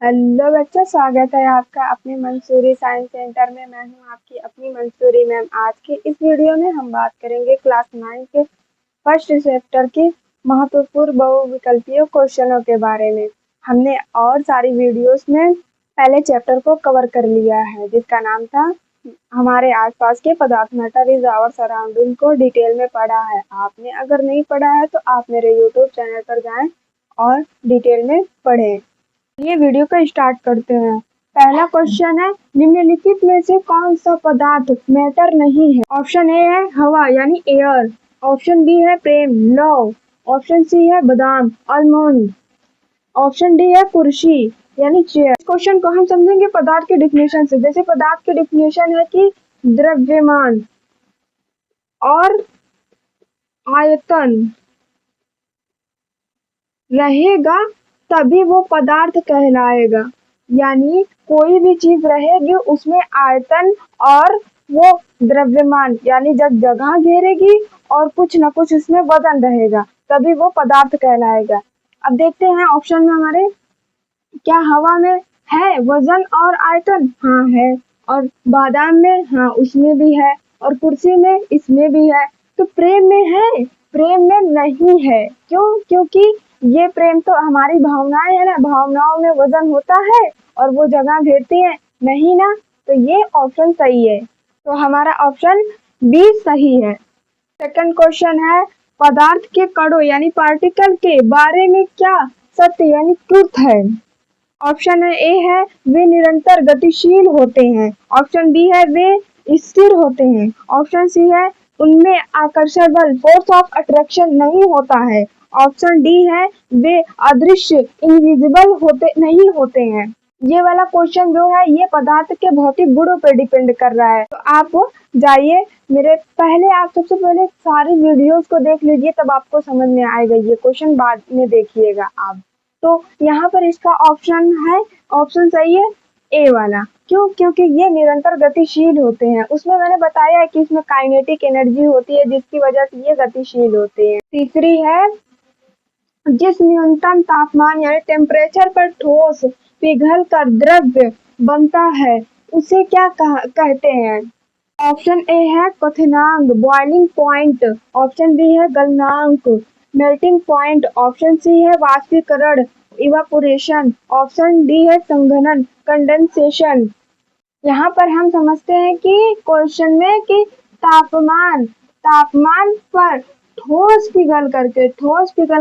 Hello बच्चों, स्वागत है आपका अपने मंसूरी साइंस सेंटर में। मैं हूं आपकी अपनी मंसूरी मैम। आज के इस वीडियो में हम बात करेंगे क्लास 9 के फर्स्ट चैप्टर के महत्वपूर्ण बहुविकल्पीय क्वेश्चनों के बारे में। हमने और सारी वीडियोस में पहले चैप्टर को कवर कर लिया है, जिसका नाम था हमारे आसपास के पदार्थ, मैटर इज आवर सराउंडिंग, को डिटेल में पढ़ा है। आपने अगर नहीं पढ़ा है तो आप मेरे यूट्यूब चैनल पर जाएं और डिटेल में पढ़ें। ये वीडियो को स्टार्ट करते हैं। पहला क्वेश्चन है, निम्नलिखित में से कौन सा पदार्थ मैटर नहीं है? ऑप्शन ए है हवा यानी एयर, ऑप्शन बी है प्रेम लव, ऑप्शन सी है बादाम आलमंड, ऑप्शन डी है कुर्सी यानी चेयर। इस क्वेश्चन को हम समझेंगे पदार्थ के डिफिनेशन से। जैसे पदार्थ की डिफिनेशन है कि द्रव्यमान और आयतन रहेगा तभी वो पदार्थ कहलाएगा। यानी कोई भी चीज रहेगी उसमें आयतन और वो द्रव्यमान यानी जब जगह घेरेगी और कुछ न कुछ उसमें वजन रहेगा तभी वो पदार्थ कहलाएगा। अब देखते हैं ऑप्शन में हमारे, क्या हवा में है वजन और आयतन? हाँ है। और बादाम में? हाँ उसमें भी है। और कुर्सी में? इसमें भी है। तो प्रेम में है? प्रेम में नहीं है। क्यों? क्योंकि ये प्रेम तो हमारी भावनाएं है ना, भावनाओं में वजन होता है और वो जगह घेरती है नहीं ना। तो ये ऑप्शन सही है। तो हमारा ऑप्शन बी सही है। सेकंड क्वेश्चन है, पदार्थ के कणों यानी पार्टिकल के बारे में क्या सत्य यानी ट्रुथ है? ऑप्शन ए है वे निरंतर गतिशील होते हैं, ऑप्शन बी है वे स्थिर होते हैं, ऑप्शन सी है उनमें आकर्षण बल फोर्स ऑफ अट्रैक्शन नहीं होता है, ऑप्शन डी है वे अदृश्य इनविजिबल होते नहीं होते हैं। ये वाला क्वेश्चन जो है ये पदार्थ के भौतिक गुणों पर डिपेंड कर रहा है। तो आप जाइए मेरे पहले, आप सबसे पहले सारी वीडियोस को देख लीजिए, तब आपको समझ में आएगा। ये क्वेश्चन बाद में देखिएगा आप। तो यहाँ पर इसका ऑप्शन है, ऑप्शन सही है ए वाला। क्यों? क्योंकि ये निरंतर गतिशील होते हैं। उसमें मैंने बताया है कि इसमें काइनेटिक एनर्जी होती है जिसकी वजह से ये गतिशील होते हैं। तीसरी है, जिस न्यूनतम तापमान यानी टेम्परेचर पर ठोस पिघल कर द्रव्य बनता है उसे क्या कहते हैं? ऑप्शन ए है क्वथनांक बॉइलिंग पॉइंट, ऑप्शन बी है गलनांक मेल्टिंग पॉइंट, ऑप्शन सी है वाष्पीकरण इवापोरेशन, ऑप्शन डी है संघनन कंडेंसेशन। यहाँ पर हम समझते हैं कि क्वेश्चन में कि तापमान तापमान पर ठोस पिघल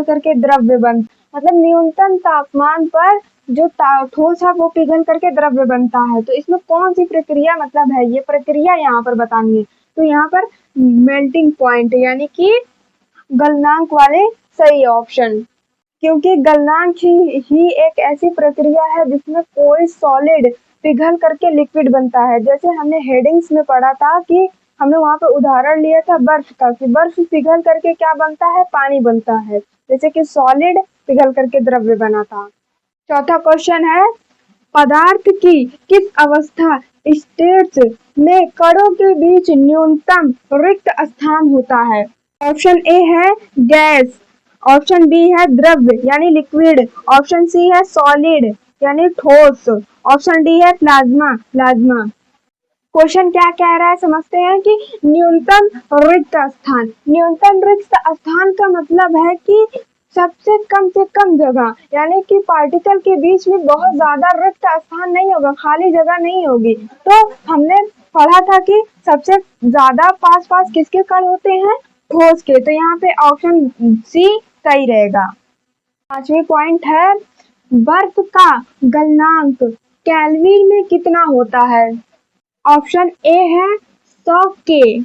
करके द्रव्य बन, मतलब न्यूनतम तापमान पर जो ठोस है वो पिघल करके द्रव्य बनता है। तो इसमें कौन सी प्रक्रिया मतलब है, ये प्रक्रिया यहाँ पर बतानी है। तो यहाँ पर मेल्टिंग पॉइंट यानी कि गलनांक वाले सही ऑप्शन। क्योंकि गलनांक ही एक ऐसी प्रक्रिया है जिसमें कोई सॉलिड पिघल करके लिक्विड बनता है। जैसे हमने हेडिंग्स में पढ़ा था कि हमने वहां पर उदाहरण लिया था बर्फ का, कि बर्फ पिघल करके क्या बनता है? पानी बनता है। जैसे कि सॉलिड पिघल करके द्रव्य बना था। चौथा क्वेश्चन है, पदार्थ की किस अवस्था स्टेट्स में कणों के बीच न्यूनतम रिक्त स्थान होता है? ऑप्शन ए है गैस, ऑप्शन बी है द्रव्य यानी लिक्विड, ऑप्शन सी है सॉलिड यानी ठोस, ऑप्शन डी है प्लाज्मा प्लाज्मा। क्वेश्चन क्या कह रहा है समझते हैं कि न्यूनतम रिक्त स्थान। न्यूनतम रिक्त स्थान का मतलब है कि सबसे कम से कम जगह, यानी कि पार्टिकल के बीच में बहुत ज्यादा रिक्त स्थान नहीं होगा, खाली जगह नहीं होगी। तो हमने पढ़ा था कि सबसे ज्यादा पास पास किसके कण होते हैं? ठोस के। तो यहाँ पे ऑप्शन सी सही रहेगा। पांचवी पॉइंट है, बर्फ का गलनांक केल्विन में कितना होता है? ऑप्शन ए है 100 के,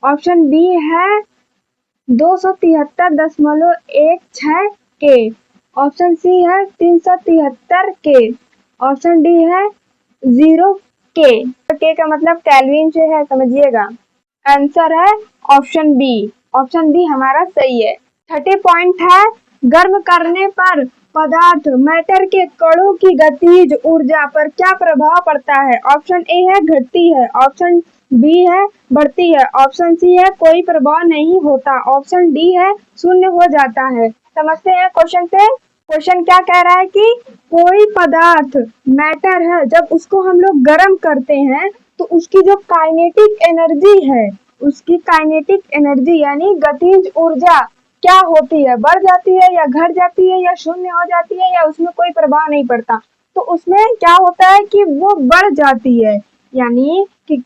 ऑप्शन बी है 273.16 के, ऑप्शन सी है 373 के, ऑप्शन डी है 0 के का मतलब केल्विन से है, समझिएगा। आंसर है ऑप्शन बी। ऑप्शन बी हमारा सही है। छठे पॉइंट है, गर्म करने पर पदार्थ मैटर के कणों की गतिज ऊर्जा पर क्या प्रभाव पड़ता है? ऑप्शन ए है घटती है, ऑप्शन बी है बढ़ती है, ऑप्शन सी है कोई प्रभाव नहीं होता, ऑप्शन डी है शून्य हो जाता है। समझते हैं क्वेश्चन से। क्वेश्चन क्या कह रहा है कि कोई पदार्थ मैटर है, जब उसको हम लोग गर्म करते हैं तो उसकी जो काइनेटिक एनर्जी है, उसकी काइनेटिक एनर्जी यानी गतिज ऊर्जा क्या होती है, बढ़ जाती है या घट जाती है या शून्य हो जाती है या उसमें कोई प्रभाव नहीं पड़ता। तो उसमें क्या होता है कि वो बढ़ जाती है, यानी कि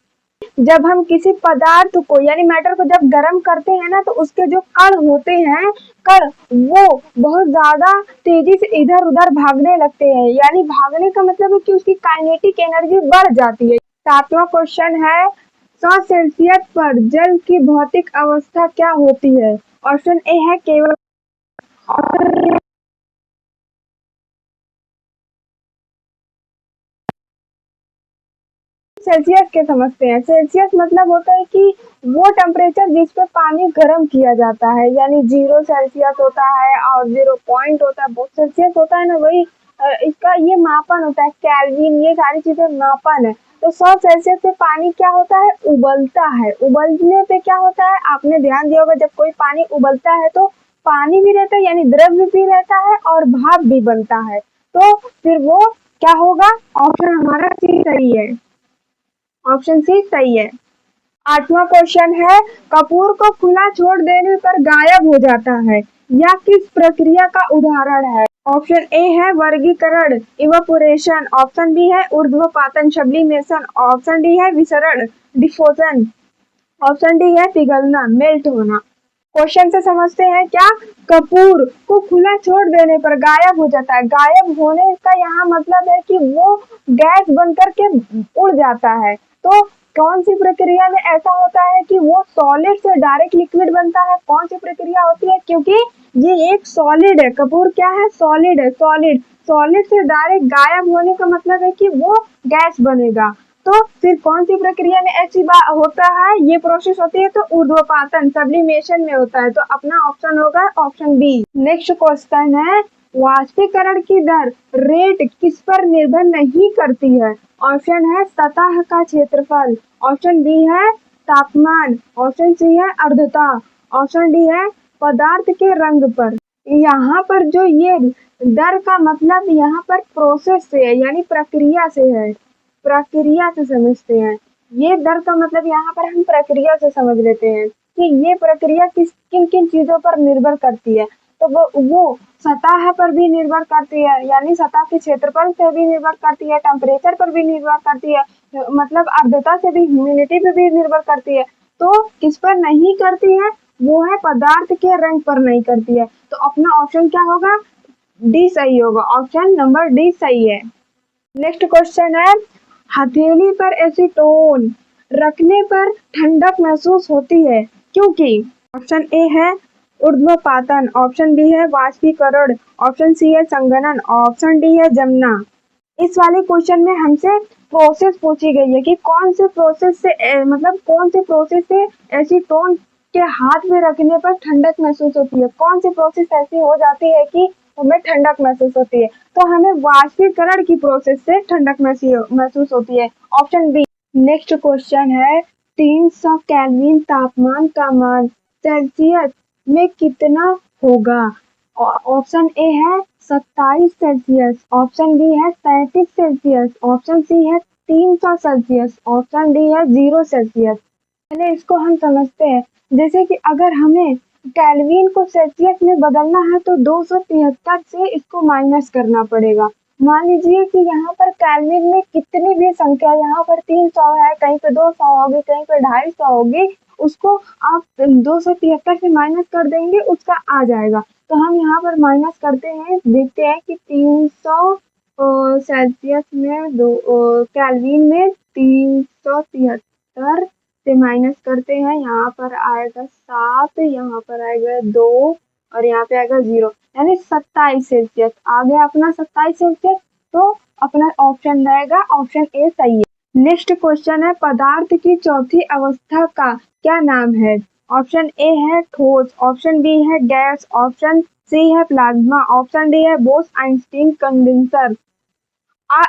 जब हम किसी पदार्थ को यानी मैटर को जब गर्म करते हैं ना, तो उसके जो कण होते हैं, कण वो बहुत ज्यादा तेजी से इधर उधर भागने लगते हैं, यानी भागने का मतलब है कि उसकी काइनेटिक एनर्जी बढ़ जाती है। सातवां क्वेश्चन है, 100 सेल्सियस पर जल की भौतिक अवस्था क्या होती है? ऑप्शन ए है केवल, ऑप्शन सेल्सियस के समझते हैं। सेल्सियस मतलब होता है कि वो टेम्परेचर जिस पे पानी गर्म किया जाता है, यानी 0 सेल्सियस होता है और 0 पॉइंट होता है, बहुत सेल्सियस होता है ना, वही इसका ये मापन होता है। केल्विन, ये सारी चीजें मापन है। तो 100 सेल्सियस पे पानी क्या होता है, उबलता है। उबलने पे क्या होता है, आपने ध्यान दिया होगा, जब कोई पानी उबलता है तो पानी भी रहता है यानी द्रव्य भी रहता है और भाप भी बनता है। तो फिर वो क्या होगा, ऑप्शन हमारा सी सही है, ऑप्शन सी सही है। आठवां क्वेश्चन है, कपूर को खुला छोड़ देने पर गायब हो जाता है, यह किस प्रक्रिया का उदाहरण है? ऑप्शन ए है वर्गीकरण इवापोरेशन, ऑप्शन बी है ऊर्ध्वपातन सब्लिमेशन, ऑप्शन डी है विसरण डिफोजन, ऑप्शन डी है पिघलना मेल्ट होना। क्वेश्चन से समझते हैं क्या, कपूर को खुला छोड़ देने पर गायब हो जाता है। गायब होने का यहाँ मतलब है कि वो गैस बनकर के उड़ जाता है। तो कौन सी प्रक्रिया में ऐसा होता है कि वो सॉलिड से डायरेक्ट लिक्विड बनता है? कौन सी प्रक्रिया होती है, क्योंकि ये एक सॉलिड है, कपूर क्या है, सॉलिड है। सॉलिड सॉलिड से डायरेक्ट गायब होने का मतलब है कि वो गैस बनेगा। तो फिर कौन सी प्रक्रिया में ऐसी बात होता है, ये प्रोसेस होती है, तो ऊर्ध्वपातन सब्लिमेशन में होता है। तो अपना ऑप्शन होगा ऑप्शन बी। नेक्स्ट क्वेश्चन है, वाष्पीकरण की दर रेट किस पर निर्भर नहीं करती है? ऑप्शन है सतह का क्षेत्रफल, ऑप्शन बी है तापमान, ऑप्शन सी है आर्द्रता, ऑप्शन डी है पदार्थ के रंग पर। यहाँ पर जो ये दर का मतलब यहाँ पर प्रोसेस से है, यानी प्रक्रिया से है, प्रक्रिया से समझते हैं। ये दर का मतलब यहाँ पर हम प्रक्रिया से समझ लेते हैं कि ये प्रक्रिया किन किन चीजों पर निर्भर करती है। तो वो सतह पर भी निर्भर करती है, यानी सतह के क्षेत्रफल से भी निर्भर करती है, टेम्परेचर पर भी निर्भर करती है, मतलब आर्द्रता से भी, ह्यूमिडिटी पे भी निर्भर करती है। तो किस पर नहीं करती है, वो है पदार्थ के रंग पर नहीं करती है। तो अपना ऑप्शन क्या होगा, डी सही होगा, ऑप्शन नंबर डी सही है। नेक्स्ट क्वेश्चन है, हथेली पर एसीटोन रखने पर ठंडक महसूस होती है क्योंकि? ऑप्शन ए है ऊर्ध्वपातन, ऑप्शन बी है वाष्पीकरण, ऑप्शन सी है संघनन, ऑप्शन डी है जमना। इस वाले क्वेश्चन में हमसे प्रोसेस पूछी गई है कि कौन से प्रोसेस से मतलब कौन से प्रोसेस से एसीटोन के हाथ में रखने पर ठंडक महसूस होती है, कौन सी प्रोसेस ऐसी हो जाती है कि हमें ठंडक महसूस होती है। तो हमें वाष्पीकरण की प्रोसेस से ठंडक महसूस होती है, ऑप्शन बी। नेक्स्ट क्वेश्चन है, 300 केल्विन तापमान का मान सेल्सियस में कितना होगा? ऑप्शन ए है 27 सेल्सियस, ऑप्शन बी है 35 सेल्सियस, ऑप्शन सी है 300 सेल्सियस, ऑप्शन डी है 0 सेल्सियस। पहले इसको हम समझते हैं, जैसे कि अगर हमें केल्विन को सेल्सियस में बदलना है तो 273 से इसको माइनस करना पड़ेगा। मान लीजिए कि यहाँ पर केल्विन में कितनी भी संख्या, यहाँ पर 300 है, कहीं पे 200 होगी, कहीं पे 250 होगी, उसको आप 273 से माइनस कर देंगे, उसका आ जाएगा। तो हम यहाँ पर माइनस करते हैं, देखते हैं कि 300 सेल्सियस में केल्विन में 373 से माइनस करते हैं, यहाँ पर आएगा 7, यहाँ पर आएगा 2 और यहाँ पे आएगा 0, यानी 27 सेल्सियस आ गया अपना 27 सेल्सियस। तो अपना ऑप्शन रहेगा ऑप्शन ए सही है। नेक्स्ट क्वेश्चन है, पदार्थ की चौथी अवस्था का क्या नाम है? ऑप्शन ए है ठोस, ऑप्शन बी है गैस, ऑप्शन सी है प्लाज्मा, ऑप्शन डी है बोस आइंस्टीन कंडेंसर।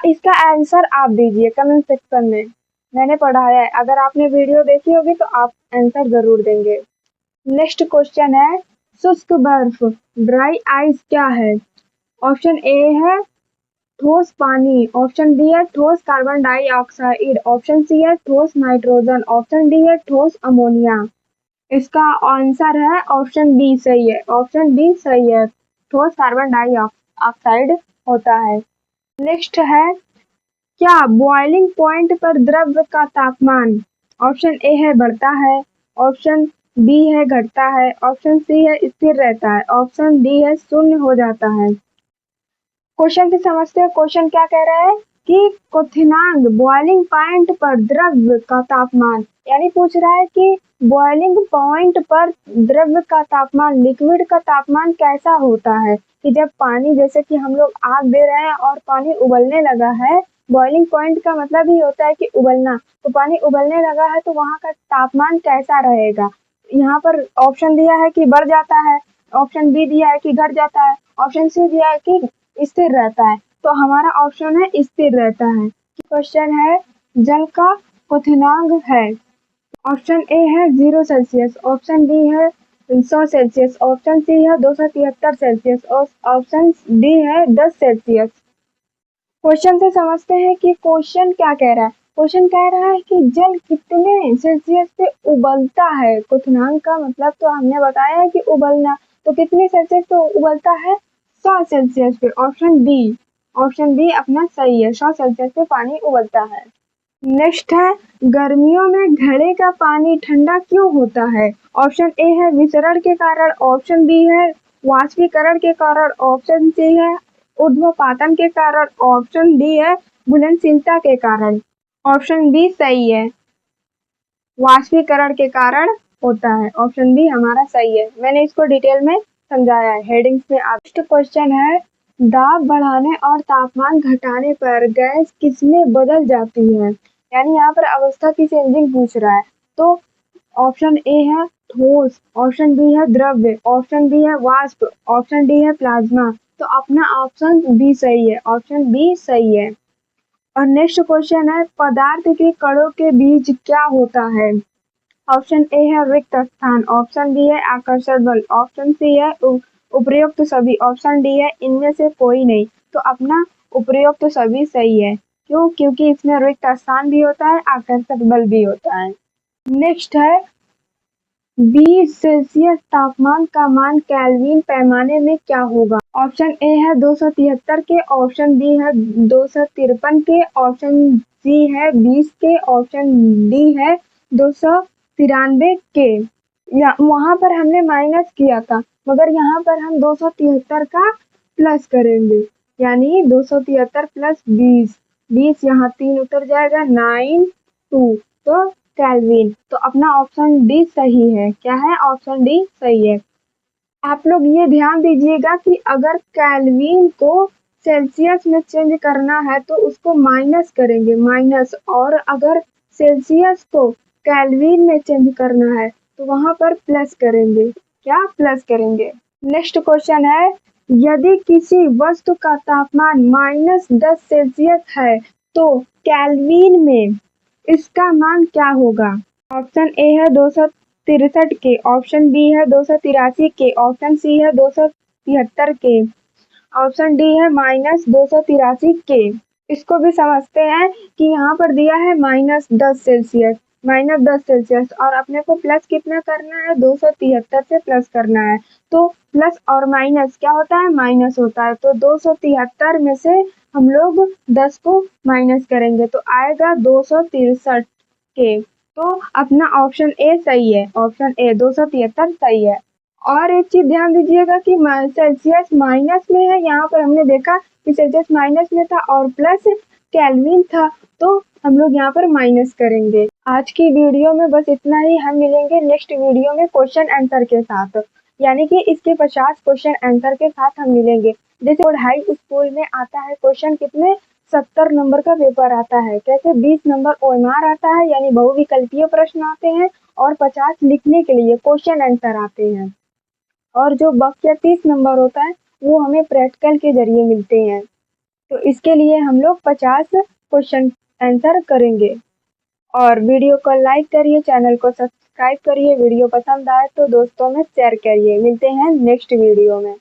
इसका आंसर आप दीजिए कमेंट सेक्शन में, मैंने पढ़ाया है, अगर आपने वीडियो देखी होगी तो आप आंसर जरूर देंगे। नेक्स्ट क्वेश्चन है, शुष्क बर्फ ड्राई आइस क्या है? ऑप्शन ए है ठोस पानी, ऑप्शन बी है ठोस कार्बन डाइऑक्साइड, ऑप्शन सी है ठोस नाइट्रोजन, ऑप्शन डी है ठोस अमोनिया। इसका आंसर है ऑप्शन बी सही है, ऑप्शन बी सही है, ठोस कार्बन डाइऑक्साइड होता है। नेक्स्ट है, क्या बॉइलिंग पॉइंट पर द्रव का तापमान ऑप्शन ए है बढ़ता है, ऑप्शन बी है घटता है, ऑप्शन सी है स्थिर रहता है, ऑप्शन डी है शून्य हो जाता है। क्वेश्चन से समझते हैं, क्वेश्चन क्या कह रहा है कि क्वथनांक बॉइलिंग पॉइंट पर द्रव का तापमान, यानी पूछ रहा है कि बॉइलिंग पॉइंट पर द्रव का तापमान, लिक्विड का तापमान कैसा होता है। कि जब पानी, जैसे कि हम लोग आग दे रहे हैं और पानी उबलने लगा है, बॉइलिंग पॉइंट का मतलब ही होता है कि उबलना, तो पानी उबलने लगा है तो वहाँ का तापमान कैसा रहेगा। यहाँ पर ऑप्शन दिया है कि बढ़ जाता है, ऑप्शन बी दिया है कि घट जाता है, ऑप्शन सी दिया है कि स्थिर रहता है, तो हमारा ऑप्शन है स्थिर रहता है। क्वेश्चन है, जल का क्वथनांक है, ऑप्शन ए है 0 सेल्सियस, ऑप्शन बी है 100 सेल्सियस, ऑप्शन सी है 273 सेल्सियस और ऑप्शन डी है 10 सेल्सियस। क्वेश्चन से समझते हैं कि क्वेश्चन क्या कह रहा है। क्वेश्चन कह रहा है कि जल कितने सेल्सियस पे उबलता है। क्वथनांक का मतलब तो हमने बताया है कि उबलना, तो कितने सेल्सियस पे उबलता है, 100 सेल्सियस पे। ऑप्शन बी अपना सही है, 100 सेल्सियस पे पानी उबलता है। नेक्स्ट है, गर्मियों में घड़े का पानी ठंडा क्यों होता है। ऑप्शन ए है विसरण के कारण, ऑप्शन बी है वाष्पीकरण के कारण, ऑप्शन सी है ऊर्ध्वपातन के कारण, ऑप्शन डी है घुलनशीलता के कारण। ऑप्शन बी सही है, वाष्पीकरण के कारण होता है, ऑप्शन बी हमारा सही है। मैंने इसको डिटेल में समझाया है, हेडिंग्स में। नेक्स्ट क्वेश्चन है, दाब बढ़ाने और तापमान घटाने पर गैस किसमें बदल जाती है। यानी यहाँ पर अवस्था की चेंजिंग पूछ रहा है, तो ऑप्शन ए है ठोस, ऑप्शन बी है द्रव्य, ऑप्शन बी है वाष्प, ऑप्शन डी है प्लाज्मा। तो अपना ऑप्शन बी सही है, ऑप्शन बी सही है। और नेक्स्ट क्वेश्चन है, पदार्थ के कणों के बीच क्या होता है। ऑप्शन ए है रिक्त स्थान, ऑप्शन बी है आकर्षण बल, ऑप्शन सी है उपयुक्त सभी, ऑप्शन डी है इनमें से कोई नहीं। तो अपना उपयुक्त सभी सही है, क्यों, क्योंकि इसमें रिक्त स्थान भी होता है, आकर्षण बल भी होता है। नेक्स्ट है, 20 सेल्सियस तापमान का मान केल्विन पैमाने में क्या होगा। ऑप्शन ए है 273 के, ऑप्शन बी है 253 के, ऑप्शन सी है 20 के, ऑप्शन डी है 293 के। वहां पर हमने माइनस किया था, मगर यहाँ पर हम 273 का प्लस करेंगे, यानी 273 प्लस 20, 20 यहाँ 3 उतर जाएगा, 9 तो केल्विन। तो अपना ऑप्शन डी सही है। क्या है, ऑप्शन डी सही है। आप लोग ये ध्यान दीजिएगा कि अगर केल्विन को सेल्सियस में चेंज करना है तो उसको माइनस करेंगे, माइनस, और अगर सेल्सियस को केल्विन में चेंज करना है तो वहां पर प्लस करेंगे। क्या, प्लस करेंगे। नेक्स्ट क्वेश्चन है, यदि किसी वस्तु का तापमान -10 सेल्सियस है तो केल्विन में इसका मान क्या होगा। ऑप्शन ए है 263 के, ऑप्शन बी है 283 के, ऑप्शन सी है 273 के, ऑप्शन डी है -283 के। इसको भी समझते हैं कि यहाँ पर दिया है -10 सेल्सियस, -10 सेल्सियस, और अपने को प्लस कितना करना है, 273 से प्लस करना है। तो प्लस और माइनस क्या होता है, माइनस होता है। तो 273 में से हम लोग 10 को माइनस करेंगे तो आएगा 263 के। तो अपना ऑप्शन ए सही है, ऑप्शन ए 273 सही है। और एक चीज ध्यान दीजिएगा कि सेल्सियस माइनस में है, यहाँ पर हमने देखा कि सेल्सियस माइनस में था और प्लस केल्विन था, तो हम लोग यहाँ पर माइनस करेंगे। आज की वीडियो में बस इतना ही। हम मिलेंगे नेक्स्ट वीडियो में क्वेश्चन आंसर के साथ, यानी कि इसके 50 क्वेश्चन आंसर के साथ हम मिलेंगे। जैसे हाई स्कूल में आता है क्वेश्चन, कितने 70 नंबर का पेपर आता है, कैसे 20 नंबर ओएमआर आता है, यानी बहुविकल्पीय प्रश्न आते हैं, और 50 लिखने के लिए क्वेश्चन आंसर आते हैं। और जो बाकी 30 नंबर होता है वो हमें प्रैक्टिकल के जरिए मिलते हैं। तो इसके लिए हम लोग 50 क्वेश्चन आंसर करेंगे। और वीडियो को लाइक करिए, चैनल को सब्सक्राइब करिए, वीडियो पसंद आए तो दोस्तों में शेयर करिए। मिलते हैं नेक्स्ट वीडियो में।